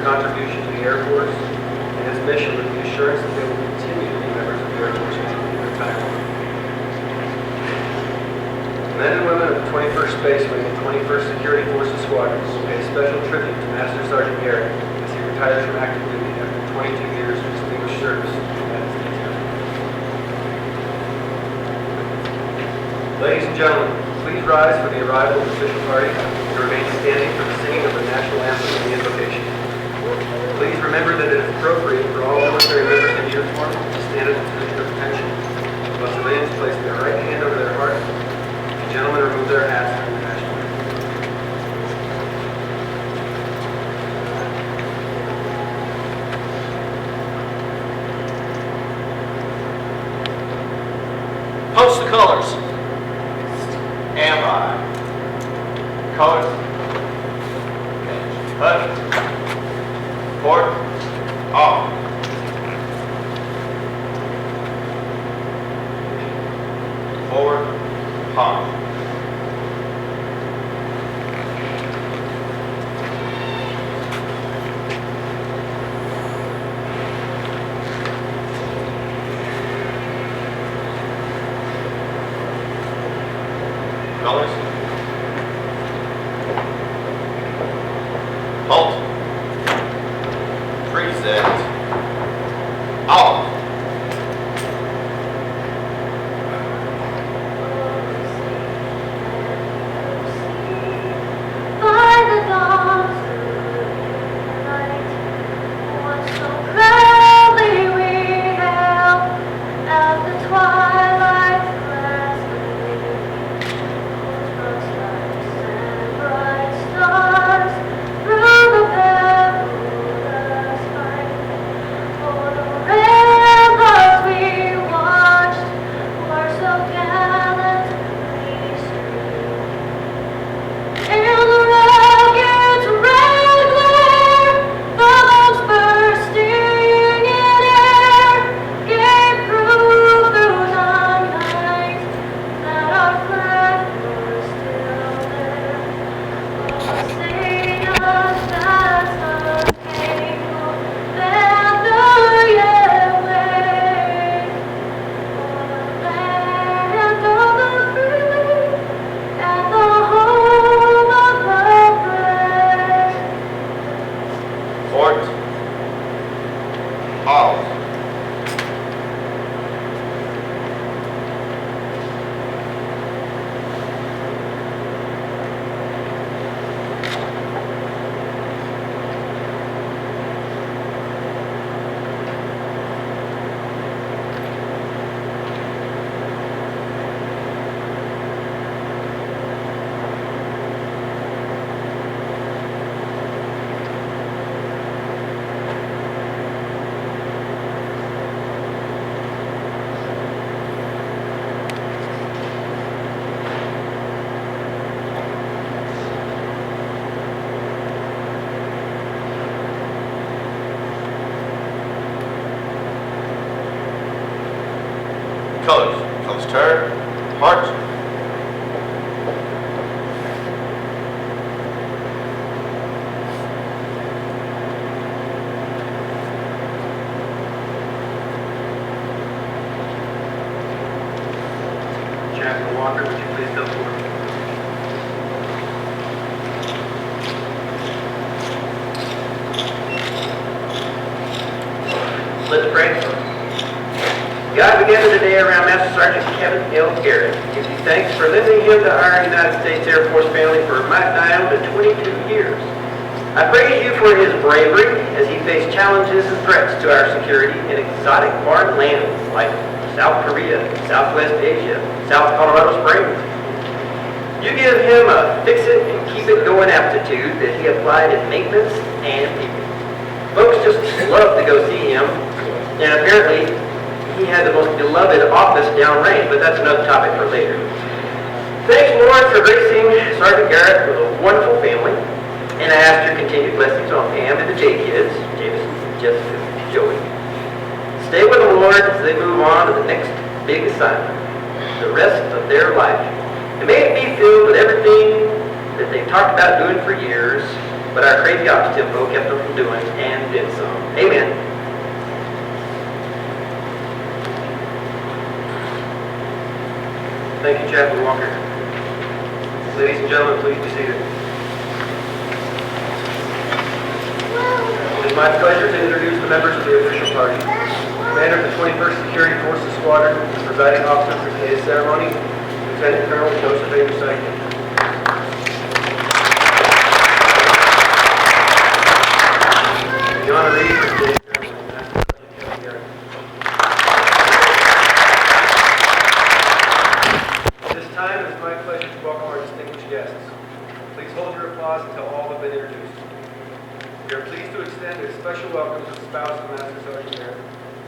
contribution to the Air Force and its mission with the assurance that they will continue to be members of the Air Force until their retirement. Men and women of the 21st Space Wing and 21st Security Forces Squadrons pay a special tribute to Master Sergeant Garrett as he retires from active duty after 22 years of distinguished service to the United States Air Force. Ladies and gentlemen, please rise for the arrival of the official party and remain standing for the singing of the national anthem and the invocation. Please remember that it is appropriate for all military members in uniform to stand at the position of attention, while civilians place their right hand over their heart. Gentlemen, remove their hats during the national anthem. Post the colors. Stand by. Colors. Hush. Port. Off. Forward. Pause. Colors. Halt. Preset. Off. By the dawn's light, once so proudly we hailed at the twilight's last gleam. Bright stars through the perilous fight. For the ramparts we watched were so gallantly streamed. In the rocket's red glare, the bombs bursting in air gave proof through the night that our flag was still there. Sing us past the tangled banner yet wave, for the land of the free and the home of the brave. Port. Pause. Colors. Colors turn. March. Chaplain Walker, would you please come forward? Let's pray. God, we gather today around Master Sergeant Kevin L. Garrett. Give you thanks for lending him to our United States Air Force family for a milestone of 22 years. I praise you for his bravery as he faced challenges and threats to our security in exotic foreign lands like South Korea, Southwest Asia, South Colorado Springs. You give him a fix-it-and-keep-it-going aptitude that he applied in maintenance and people. Folks just love to go see him, and apparently he had the most beloved office downrange, but that's another topic for later. Thanks, Lord, for gracing Sergeant Garrett with a wonderful family, and I ask your continued blessings on Pam and the J kids, Jameson, Jessica, Joey. Stay with them, Lord, as they move on to the next big assignment, the rest of their life. And may it be filled with everything that they've talked about doing for years, but our crazy ops tempo kept them from doing and did some. Amen. Thank you, Chaplain Walker. Ladies and gentlemen, please be seated. It is my pleasure to introduce the members of the official party. Commander of the 21st Security Forces Squadron, the presiding officer for today's ceremony, Lieutenant Colonel Joseph A. Musaki. The honoree for today's ceremony, Master Sergeant Garrett. At this time, it is my pleasure to welcome our distinguished guests. Please hold your applause until all have been introduced. We are pleased to extend a special welcome to the spouse of Master Sergeant Garrett,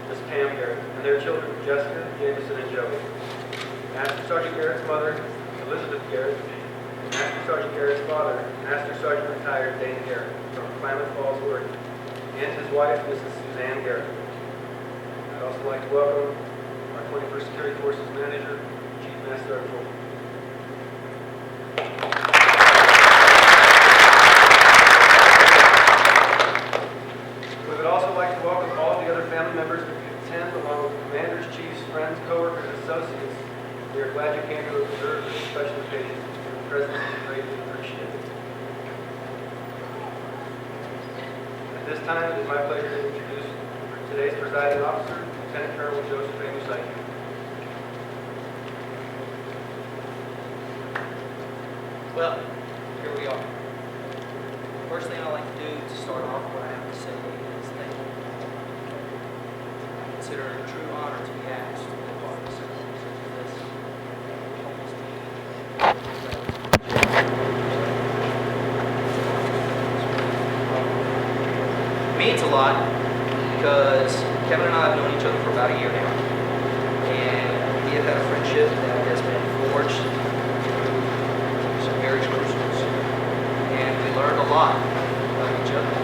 Miss Pam Garrett, and their children, Jessica, Jameson, and Joey. Master Sergeant Garrett's mother, Elizabeth Garrett, and Master Sergeant Garrett's father, Master Sergeant retired Dane Garrett, from Klamath Falls, Oregon, and his wife, Mrs. Suzanne Garrett. I'd also like to welcome our 21st Security Forces Manager, Chief Master Sergeant Fulton. We would also like to welcome all of the other family members who could attend, along with commanders, chiefs, friends, co-workers, and associates. We are glad you came to observe this special occasion. Your presence is greatly appreciated. At this time, it is my pleasure to introduce today's presiding officer, Lieutenant Colonel Joseph A. Musaki. Well, here we are. First thing I like to do to start off, what I have to say is thank you. I consider it a true honor to be asked to be a part of a ceremony such as this. It means a lot because Kevin and I have known each other for about a year now. And we have had a friendship that has been forged through some various crucibles. And we learned a lot about each other.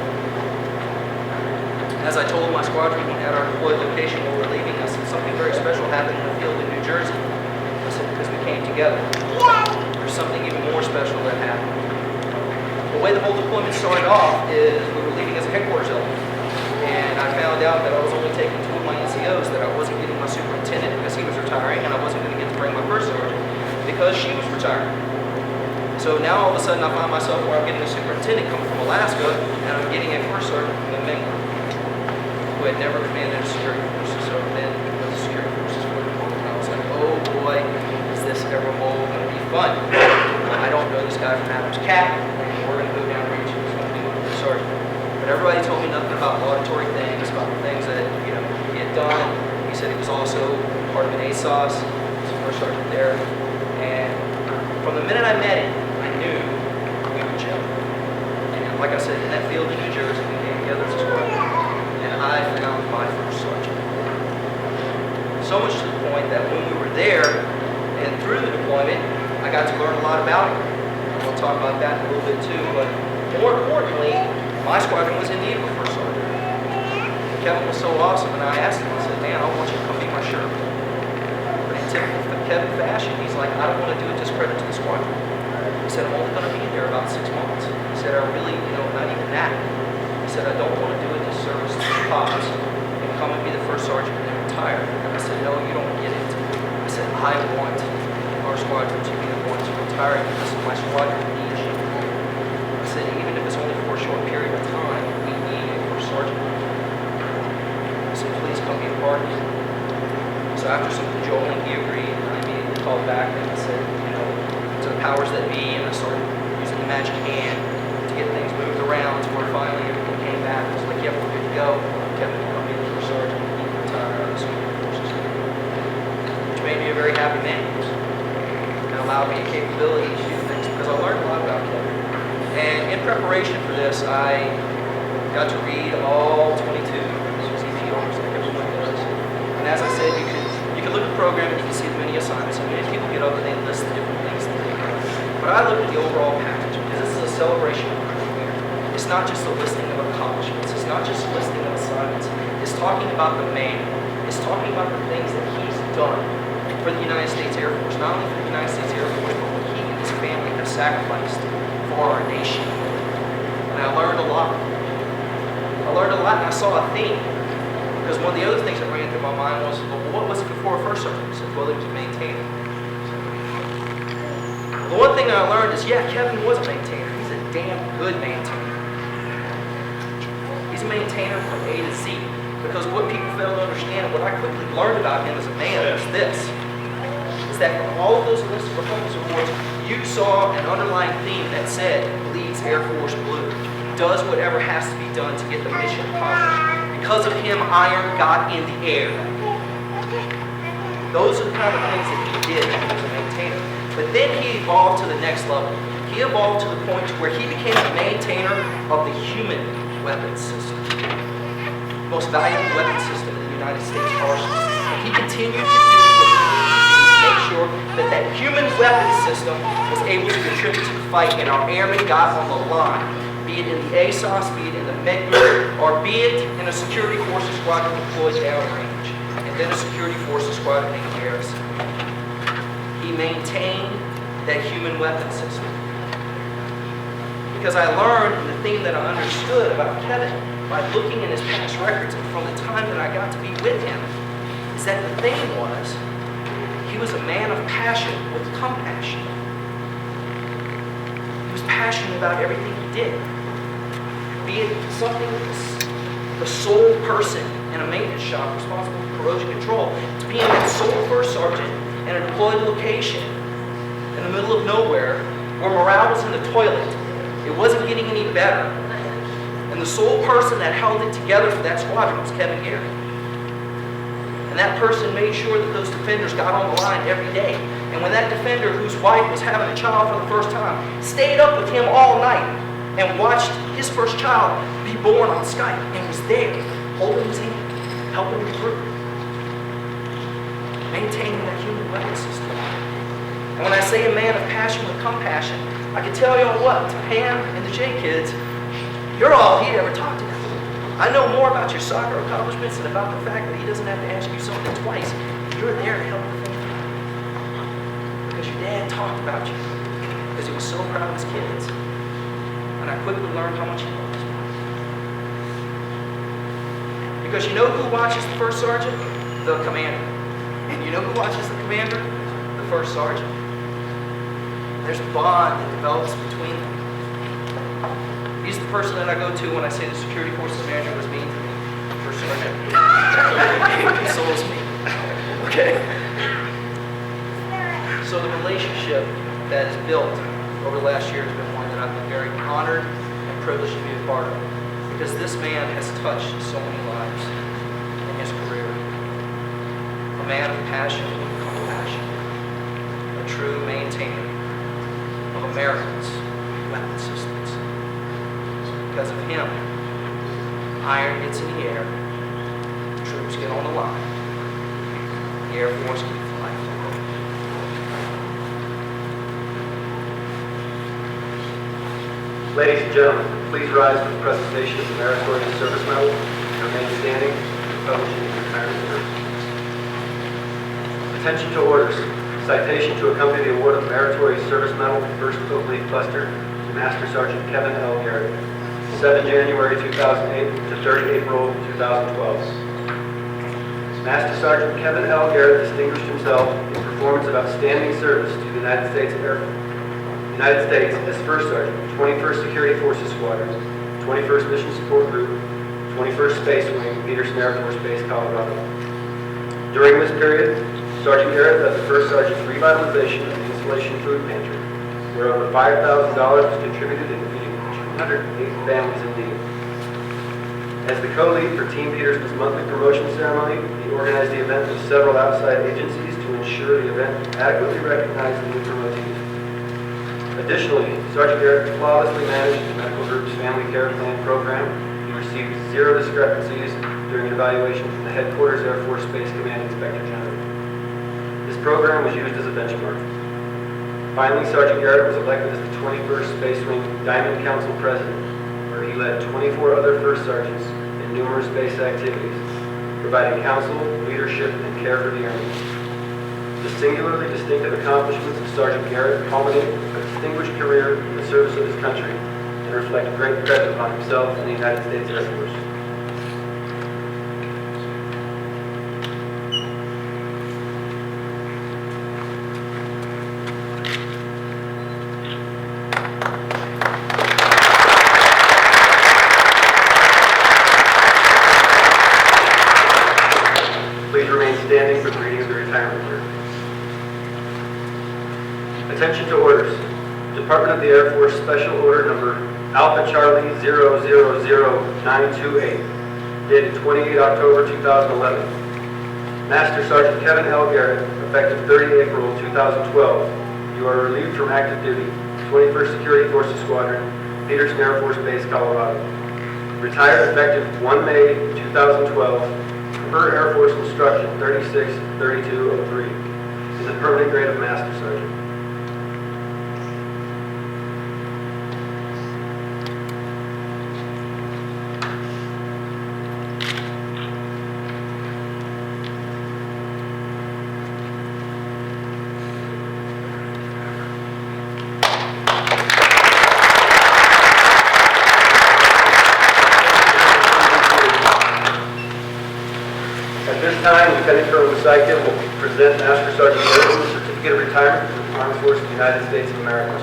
As I told my squadron at our deployed location where we're leaving, I said something very special happened in the field in New Jersey. I said because we came together. There's something even more special that happened. The way the whole deployment started off is we were leaving as a headquarters element. And I found out that I was only taking 2 of my NCOs, that I wasn't getting my superintendent because he was retiring, and I wasn't going to get to bring my first sergeant because she was retiring. So now all of a sudden I find myself where I'm getting a superintendent coming from Alaska, and I'm getting a first sergeant from New England, who had never commanded a security forces, so then the security forces for the deployment. And I was like, oh boy, is this ever going to be fun? I don't know this guy from Adam's Cat, and we're going to go down range, and he's going to be my first sergeant. But everybody told me nothing about laudatory things, about the things that he had done. He said he was also part of an ASOS, he was the first sergeant there, and from the minute I met him, I knew we would gel. And like I said, in that field in New Jersey, we came together as a squadron, and I found my first sergeant. So much to the point that when we were there and through the deployment, I got to learn a lot about him. And we'll talk about that in a little bit too, but more importantly, my squadron was in need of a first sergeant. Kevin was so awesome, and I asked him, I said, man, I want you to come be my Sherman. But in typical Kevin fashion, he's like, I don't want to do a discredit to the squadron. He said, I'm only going to be in there about 6 months. He said, I really, not even that. He said, I don't want to do a disservice to the pops and come and be the first sergeant and then retire. And I said, no, you don't get it. I said, I want our squadron to be the ones retiring because my squadron needs you. I said, even if it's only for a short period of time, we need a first sergeant. I said, please come be a part of it. So after some cajoling, he agreed, and I immediately called back and I said, to the powers that be, and I started using the magic hand to get things moved around to where finally everything came back. It was like, yep, we're good to go. Kevin can come be the first sergeant, and he can retire out of the security forces. Which made me a very happy man. It allowed me a capability to do things because I learned a lot about Kevin. And in preparation for this, I got to read all 22 CPRs like everyone does. And as I said, you can look at the program and you can see the many assignments. And many people get up and they list the different things that they do. But I look at the overall package because this is a celebration of a career. It's not just a listing of accomplishments. It's not just a listing of assignments. It's talking about the man. It's talking about the things that he's done for the United States Air Force. Not only for the United States Air Force, but what he and his family have sacrificed for our nation. And I saw a theme. Because one of the other things that ran through my mind was, well, what was it before a first sergeant? He said, well, it was a maintainer. The one thing I learned is, yeah, Kevin was a maintainer. He's a damn good maintainer. He's a maintainer from A to Z. Because what people fail to understand, what I quickly learned about him as a man is this, is that from all of those enlisted performance awards, you saw an underlying theme that said, bleeds Air Force Blue, does whatever has to be done to get the mission accomplished. Because of him, iron got in the air. Those are the kind of things that he did when he was a maintainer. But then he evolved to the next level. He evolved to the point to where he became a maintainer of the human weapons system. The most valuable weapons system in the United States arsenal. And he continued to do what he needed to do to make sure that that human weapons system was able to contribute to the fight and our airmen got on the line. Be it in the ASOS, be it in the Med Group, or be it in a security forces squadron deployed downrange, and then a security forces squadron in garrison. He maintained that human weapon system. Because I learned, and the thing that I understood about Kevin, by looking in his past records and from the time that I got to be with him, is that the thing was, he was a man of passion with compassion. He was passionate about everything he did. Be it something the sole person in a maintenance shop responsible for corrosion control, to being that sole first sergeant in a deployed location in the middle of nowhere where morale was in the toilet. It wasn't getting any better. And the sole person that held it together for that squadron was Kevin Garrett. And that person made sure that those defenders got on the line every day. And when that defender, whose wife was having a child for the first time, stayed up with him all night and watched his first child be born on Skype and was there, holding his hand, helping him through, maintaining that human weapon system. And when I say a man of passion with compassion, I can tell you on what, to Pam and the J kids, you're all he'd ever talk to. I know more about your soccer accomplishments than about the fact that he doesn't have to ask you something twice. You're there to help the family. Because your dad talked about you. Because he was so proud of his kids. And I quickly learned how much he loved his wife. Because you know who watches the first sergeant? The commander. And you know who watches the commander? The first sergeant. There's a bond that develops between them. He's the person that I go to when I say the security forces manager was mean to me. First sergeant. He consoles me. Okay. So the relationship that is built over the last year has been one that I've been very honored and privileged to be a part of. Because this man has touched so many lives in his career. A man of passion and compassion. A true maintainer of America's weapon systems. Because of him, iron gets in the air, troops get on the line, the Air Force can fly forward. Ladies and gentlemen, please rise for the presentation of the Meritorious Service Medal and remain standing for publishing of retirement words. Attention to orders. Citation to accompany the award of the Meritorious Service Medal for 1st Oak Leaf Cluster to Master Sergeant Kevin L. Garrett, 7 January 2008 to 30 April 2012. Master Sergeant Kevin L. Garrett distinguished himself in performance of outstanding service to the United States as First Sergeant, 21st Security Forces Squadron, 21st Mission Support Group, 21st Space Wing, Peterson Air Force Base, Colorado. During this period, Sergeant Garrett led the First Sergeant's revitalization of the installation food pantry, where over $5,000 was contributed in feeding 208 families in need. As the co-lead for Team Peterson's monthly promotion ceremony, he organized the event with several outside agencies to ensure the event adequately recognized the new promotees. Additionally, Sergeant Garrett flawlessly managed the medical group's family care plan program. He received 0 discrepancies during an evaluation from the Headquarters Air Force Space Command Inspector General. This program was used as a benchmark. Finally, Sergeant Garrett was elected as the 21st Space Wing Diamond Council President, where he led 24 other First Sergeants in numerous space activities, providing counsel, leadership, and care for the Army. The singularly distinctive accomplishments of Sergeant Garrett culminate a distinguished career in the service of his country and reflect great credit upon himself and the United States Air Force. the Air Force Special Order Number Alpha Charlie 000928, dated 28 October 2011. Master Sergeant Kevin L. Garrett, effective 30 April 2012. You are relieved from active duty, 21st Security Forces Squadron, Peterson Air Force Base, Colorado. Retired effective 1 May 2012, per Air Force Instruction 363203, in the permanent grade of Master Sergeant. At this time, Lieutenant Colonel Musaikia will present Master Sergeant Garrett with a certificate of retirement from the Armed Forces of the United States of America.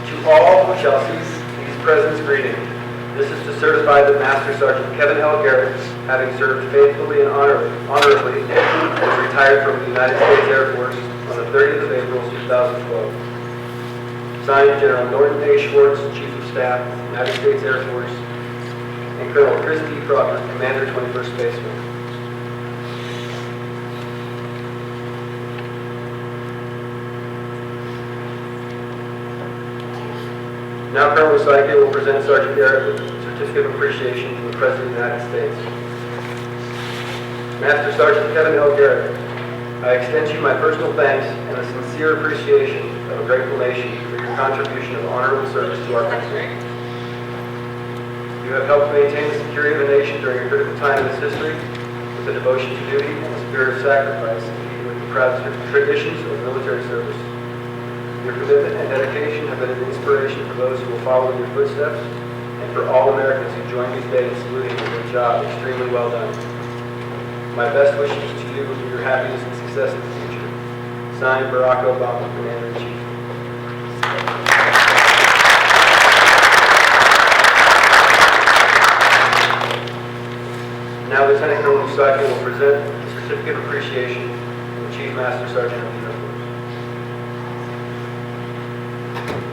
To all who shall cease these presents, greeting. This is to certify that Master Sergeant Kevin L. Garrett, having served faithfully and honorably, was retired from the United States Air Force on the 30th of April, 2012. Signed, General Norton A. Schwartz, Chief of Staff, United States Air Force, and Colonel Chris D. Crawford, Commander, 21st Spaceman. Now Colonel Musaikia will present Sergeant Garrett with a certificate of appreciation from the President of the United States. Master Sergeant Kevin L. Garrett, I extend to you my personal thanks and a sincere appreciation of a grateful nation for your contribution of honorable service to our country. You have helped maintain the security of the nation during a critical time in its history with a devotion to duty and a spirit of sacrifice, and with the proud traditions of military service. Your commitment and dedication have been an inspiration for those who will follow in your footsteps, and for all Americans who join me today in saluting you for a job extremely well done. My best wishes to you for your happiness and success in the future. Signed, Barack Obama, Commander-in-Chief. Now Lieutenant Colonel Musaikia will present the certificate of appreciation from the Chief Master Sergeant of the Air Force.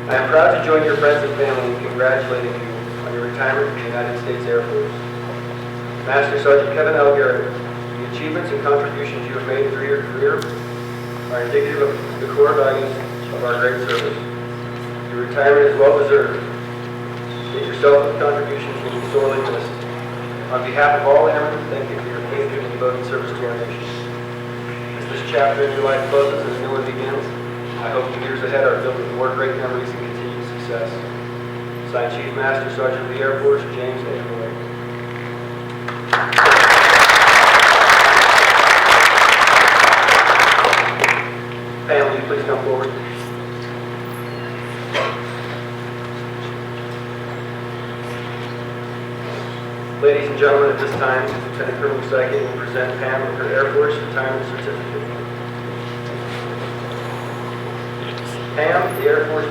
I am proud to join your friends and family in congratulating you on your retirement from the United States Air Force. Master Sergeant Kevin L. Garrett, the achievements and contributions you have made through your career are indicative of the core values of our great service. Your retirement is well deserved, yet your selfless contributions will be sorely missed. On behalf of all airmen, thank you for your faithful and devoted service to our nation. As this chapter in your life closes and a new one begins, I hope the years ahead are filled with more great memories and continued success. Signed, Chief Master Sergeant of the Air Force, James A. Miller. Pam, will you please come forward? Ladies and gentlemen, at this time, Lieutenant Colonel Musaikia will present Pam with her Air Force retirement certificate. Pam, the Air Force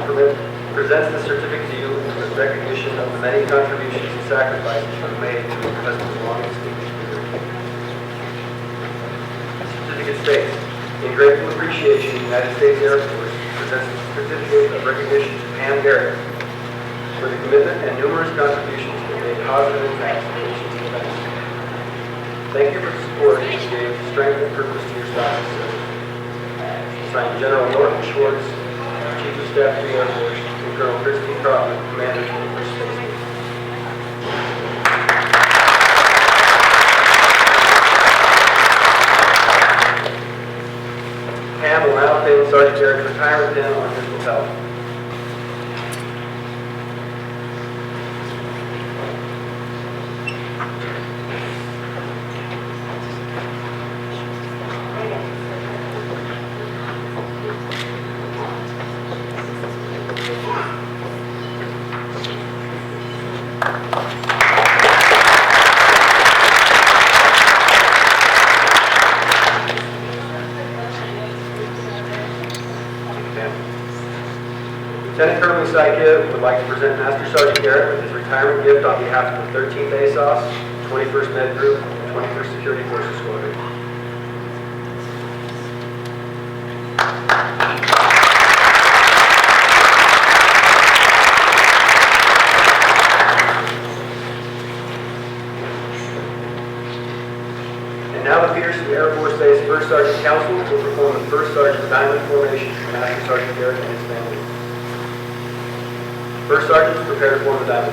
presents the certificate to you as recognition of the many contributions and sacrifices you have made to your husband's long and distinguished career. The certificate states, in grateful appreciation, the United States Air Force presents the certificate of recognition to Pam Garrett for the commitment and numerous contributions that made positive impacts on the nation's defense. Thank you for the support you gave strength and purpose to your spouse and service. Signed, General Norton Schwartz, Chief of Staff to the Air Force, and Colonel Chris D. Crawford, Commander, 21st Spaceman. Pam will now pin Sergeant Garrett's retirement pin on his lapel. Lieutenant Colonel Musaikia would like to present Master Sergeant Garrett with his retirement gift on behalf of the 13th ASOS, 21st Med Group, and 21st Security Forces Squadron. First Sergeant Council will perform the First Sergeant Diamond Formation for Master Sergeant Garrett and his family. First Sergeants, prepare to form the diamond.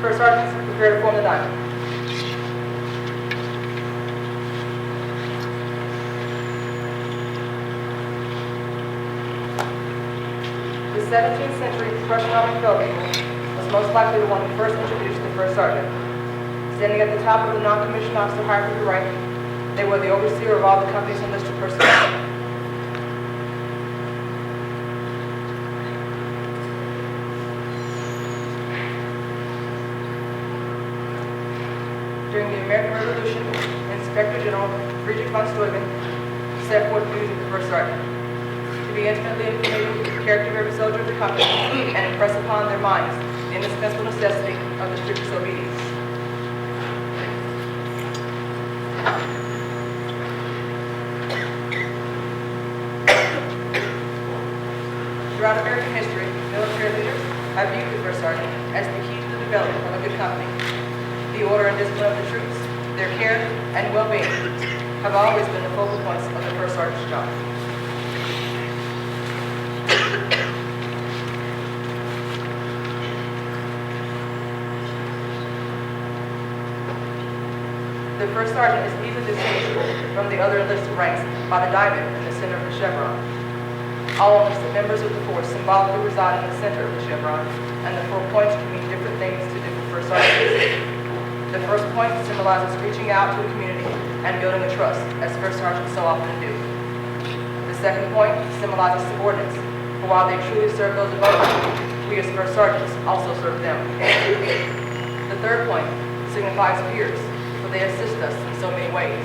First Sergeants, prepare to form the diamond. The 17th century Prussian Army field eagle was most likely the one who first introduced the first sergeant. Standing at the top of the non-commissioned officer hierarchy rank, they were the overseer of all the company's enlisted personnel. During the American Revolution, Inspector General Friedrich von Steuben set forth duties of the first sergeant: to be intimately acquainted with the character of every soldier of the company and impress upon their minds the indispensable necessity of the strictest obedience. Throughout American history, military leaders have viewed the first sergeant as the key to the development of a good company. The order and discipline of the troops, their care and well-being have always been the focal points of the first sergeant's job. The first sergeant is easily distinguishable from the other enlisted ranks by the diamond in the center of the chevron. All enlisted members of the force symbolically reside in the center of the chevron, and the 4 points can mean different things to different first sergeants. The first point symbolizes reaching out to the community and building a trust, as first sergeants so often do. The second point symbolizes subordinates, for while they truly serve those above them, we as first sergeants also serve them. The third point signifies peers, for they assist us in so many ways.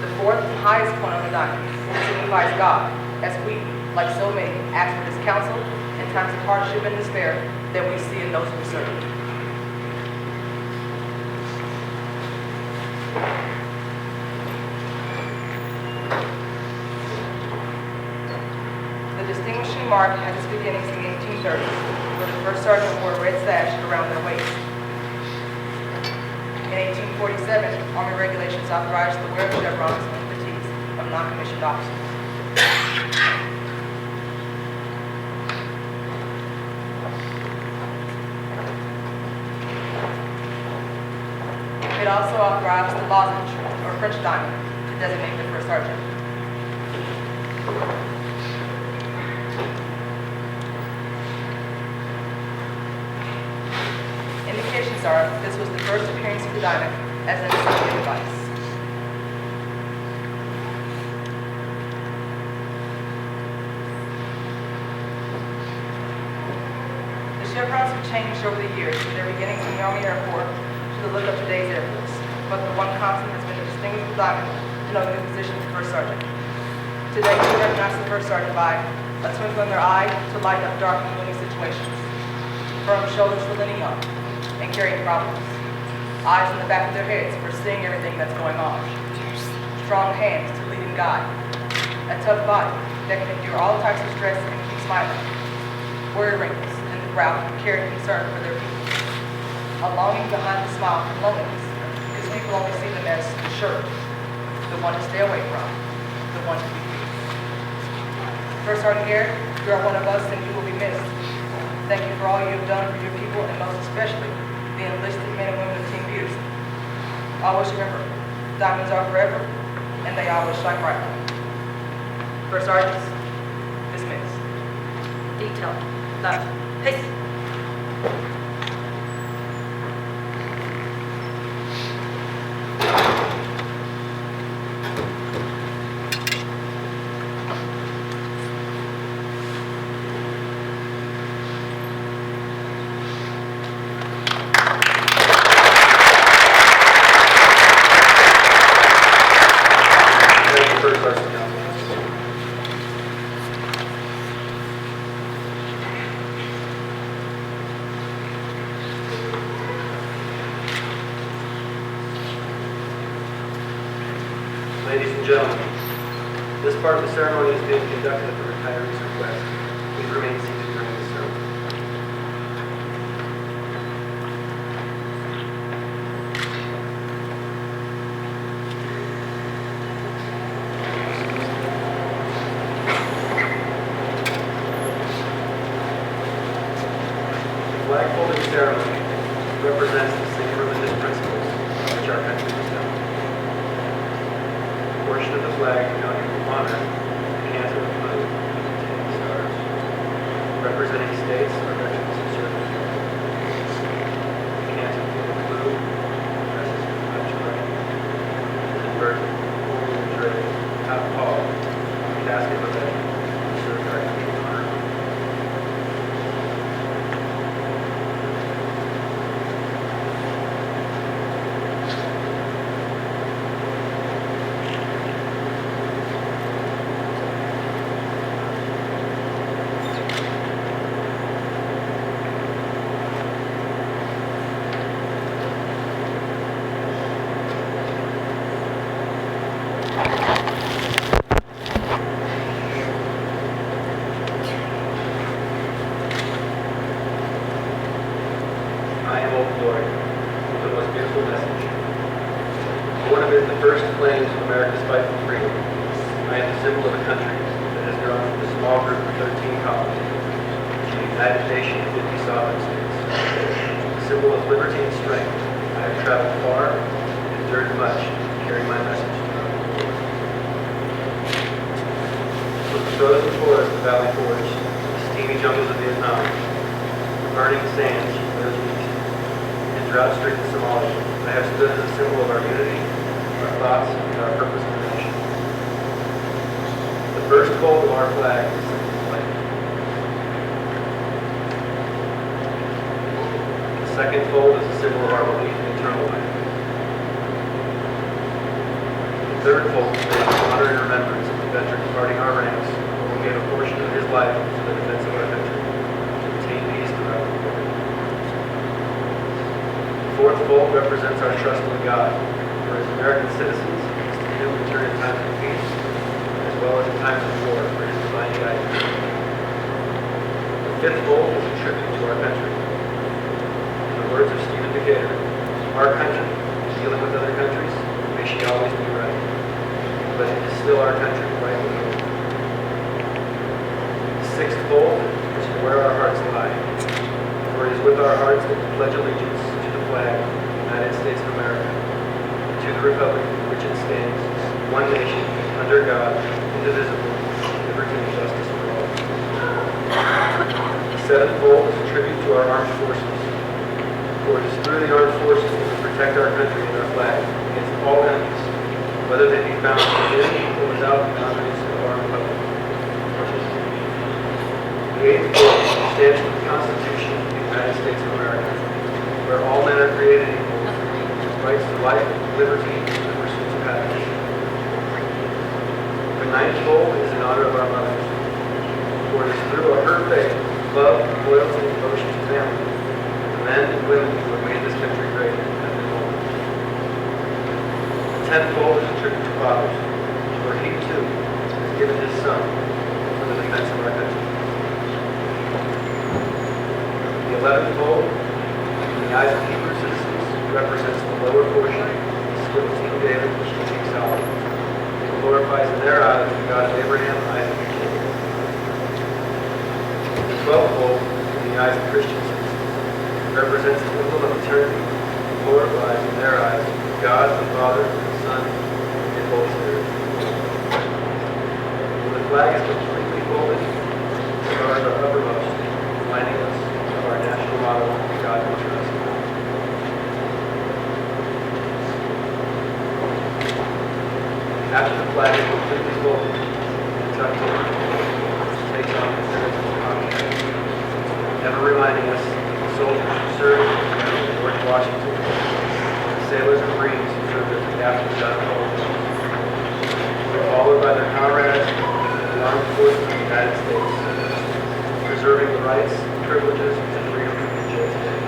The fourth and highest point on the diamond signifies God, as we, like so many, ask for His counsel in times of hardship and despair that we see in those we serve. The distinguishing mark had its beginnings in the 1830s, where the first sergeant wore a red sash around their waist. In 1847, Army regulations authorized the wear of chevrons and fatigues of non-commissioned officers. It also authorized the lozenge, or French diamond, to designate the first sergeant. Indications are that this was the first appearance of the diamond as an assembly device. The chevrons have changed over the years, from their beginnings in the Army Air Corps to the look of today's Air Force, but the one constant has been the distinguishable diamond denoting the position of the first sergeant. Today, we recognize the first sergeant by a twinkle in their eye to light up dark and gloomy situations, firm shoulders for leaning on and carrying problems, eyes in the back of their heads for seeing everything that's going on, strong hands to lead and guide, a tough body that can endure all types of stress and keep smiling, worry wrinkles in the brow for care and concern for their people, a longing behind the smile from loneliness, because people only see them as the shirt, the one to stay away from, the one to be feared. First Sergeant Garrett, you are one of us and you will be missed. Thank you for all you have done for your people and most especially the enlisted men and women of Team Peterson. Always remember, diamonds are forever and they always shine brightly. First Sergeants, dismissed. Detail. Left. Peace. Thank you, First Sergeant Council. and gentlemen, this part of the ceremony is being conducted at the retiree's request. Please remain seated during the ceremony. The flag folding ceremony represents the same religious principles on which our country was founded. A portion of the flag mounted with honor, the canton of blue, containing stars, representing states or veterans who served in the United States. The canton of blue represents the left to right, and inverted, holding the tray, top Paul, the casket of a veteran who served our country in honor. I am Old Glory, with the most beautiful message. Born amid the first flames of America's fight for freedom, I am the symbol of a country that has grown from a small group of 13 colonies to a united nation of 50 sovereign states. A symbol of liberty and strength, I have traveled far and endured much to carry my message to our world. From the frozen forests of Valley Forge, the steamy jungles of Vietnam, the burning sands of the Middle East, drought-stricken Somalia, I have stood as a symbol of our unity, our thoughts, and our purpose in the nation. The first fold of our flag is a symbol of life. The second fold is a symbol of our belief in eternal life. The third fold is based on honor and remembrance of the veteran departing our ranks, who gave a portion of his life to the defense of our country, to obtain peace throughout the world. The fourth fold represents our trust in God, for as American citizens, is to Him we turn in times of peace, as well as in times of war, for His divine guidance. The fifth fold is a tribute to our country. In the words of Stephen Decatur, our country, dealing with other countries, may she always be right, but it is still our country, right with the world. The sixth fold is where our hearts lie, for it is with our hearts that we pledge allegiance to the flag of the United States of America, and to the republic for which it stands, one nation, under God, indivisible, with liberty and justice for all. The seventh fold is a tribute to our armed forces, for it is through the armed forces that we protect our country and our flag against all enemies, whether they be found within or without the boundaries of our republic. The eighth fold stands for the Constitution of the United States of America, where all men are created equal, with rights to life, liberty, and the pursuit of happiness. The ninth fold is in honor of our mothers, for it is through her faith, love, loyalty, and devotion to family, that the men and women who have made this country great have been born. The tenth fold is a tribute to fathers, for he too has given his son for the defense of our country. The 11th fold, in the eyes of Hebrew citizens, represents the lower portion, the skill of King David, which speaks out. It glorifies in their eyes the God of Abraham, Isaac, and Jacob. The 12th fold, in the eyes of Christian citizens, represents the emblem of eternity. It glorifies in their eyes God, the Father, the Son, and Holy Spirit. When the flag is completely folded, the stars are uppermost, reminding us of our national motto, God we trust. After the flag is completely folded and tucked in, it takes on the appearance of a contract, ever reminding us of the soldiers who served in George Washington, the sailors and Marines who served as the captains out of Colorado. They're followed by their comrades in the armed forces of the United States, preserving the rights, privileges, and freedom we enjoy today.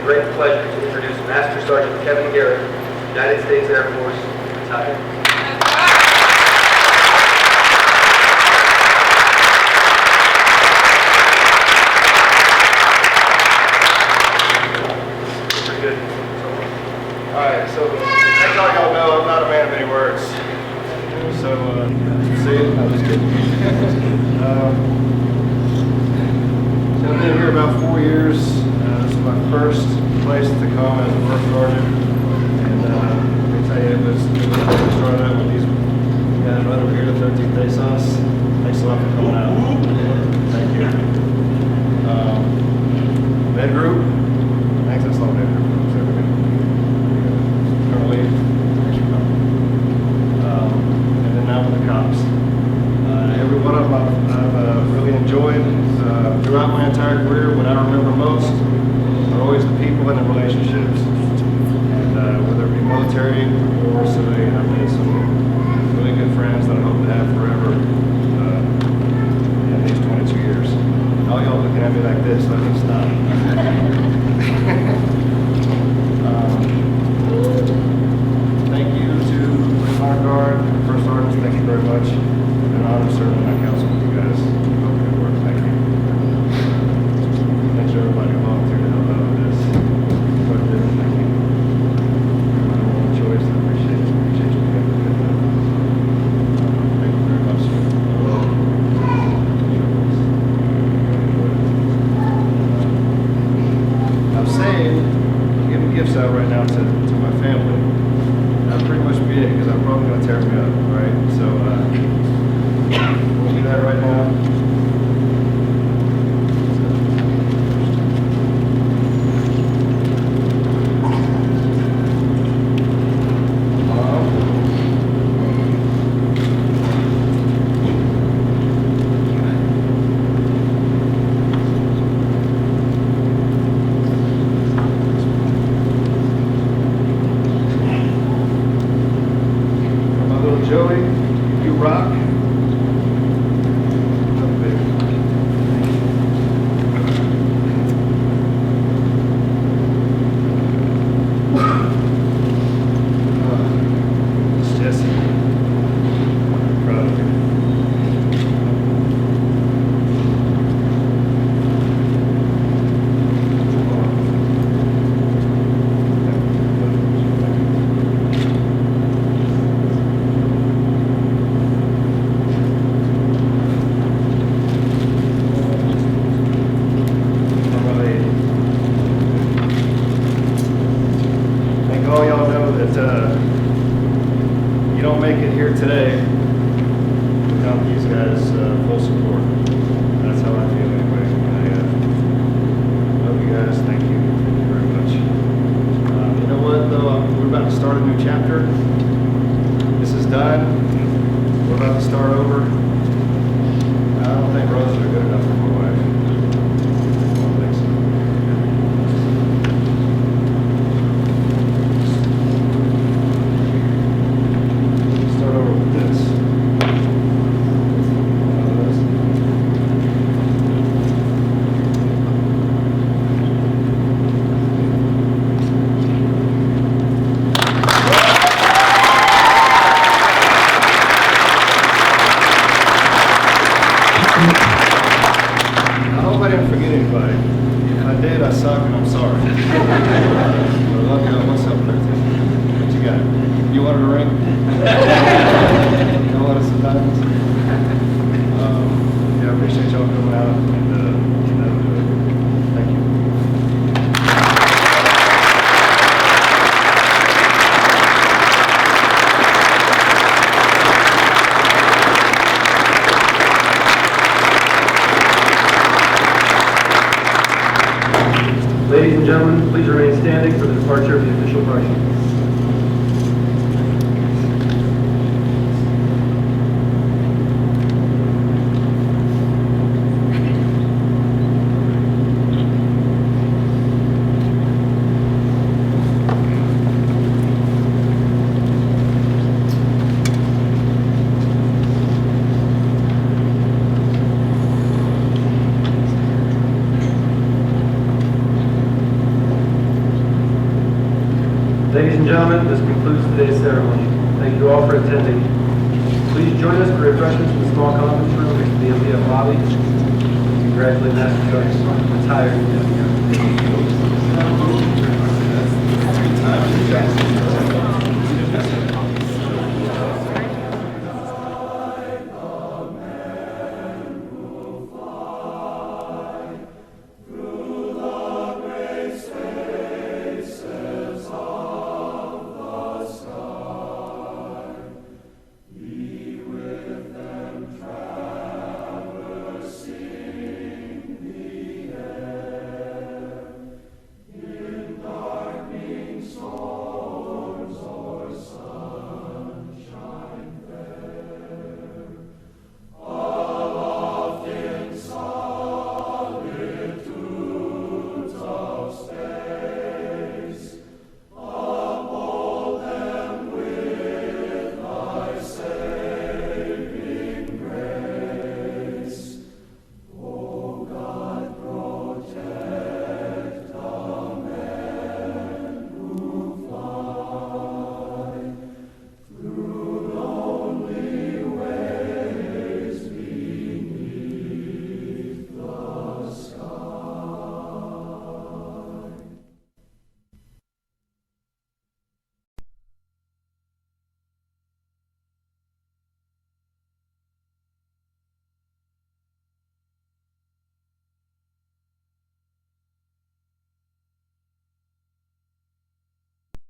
great pleasure to introduce Master Sergeant Kevin Garrett, United States Air Force, retired. Pretty good. All right, so as y'all know, I'm not a man of many words. So, see it? I'm just kidding. So I've been here about 4 years. This is my first place to come as a first sergeant. And let me tell you, it was started out with these guys right over here, the 13th ASOS. Thanks a lot for coming out. Thank you. Med group. Thanks, that's not med group. Currently, thanks for coming. And then now with the cops. Every one of them I've really enjoyed throughout my entire career. What I remember most are always the people and the relationships. And whether it be military or civilian, I've made some really good friends that I hope to have forever in these 22 years. All y'all looking at me like this, let me stop. Thank you to the Honor Guard, First Sergeants, thank you very much. It's been an honor serving my council with you guys. Keep up the good work, thank you. Thanks to everybody who volunteered to help out with this. What did, thank you. My own choice, I appreciate you. Appreciate you being with me. Thank you very much. I'm saying, I'm giving gifts out right now to my family. That's pretty much be it, because I'm probably going to tear me up, right? So, we'll do that right now. Joey, you rock. It's Jesse. I'm proud of you. All y'all know that you don't make it here today without these guys' full support. That's how I feel anyway. I love you guys. Thank you. Thank you very much. You know what, though? We're about to start a new chapter. This is done. We're about to start over. I don't think roses are good enough for my wife. I don't think so. Start over with this. I hope I didn't forget anybody. If I did, I suck and I'm sorry. I love you. What's up, Thursday? What you got? You wanted a ring? You wanted some diamonds? Yeah, I appreciate y'all coming out and that'll do it. Thank you. Ladies and gentlemen, please remain standing for the departure of the official party. Ladies and gentlemen, this concludes today's ceremony. Thank you all for attending. Please join us for refreshments in the small conference room next to the MPF lobby. Congratulate Master Sergeant retired.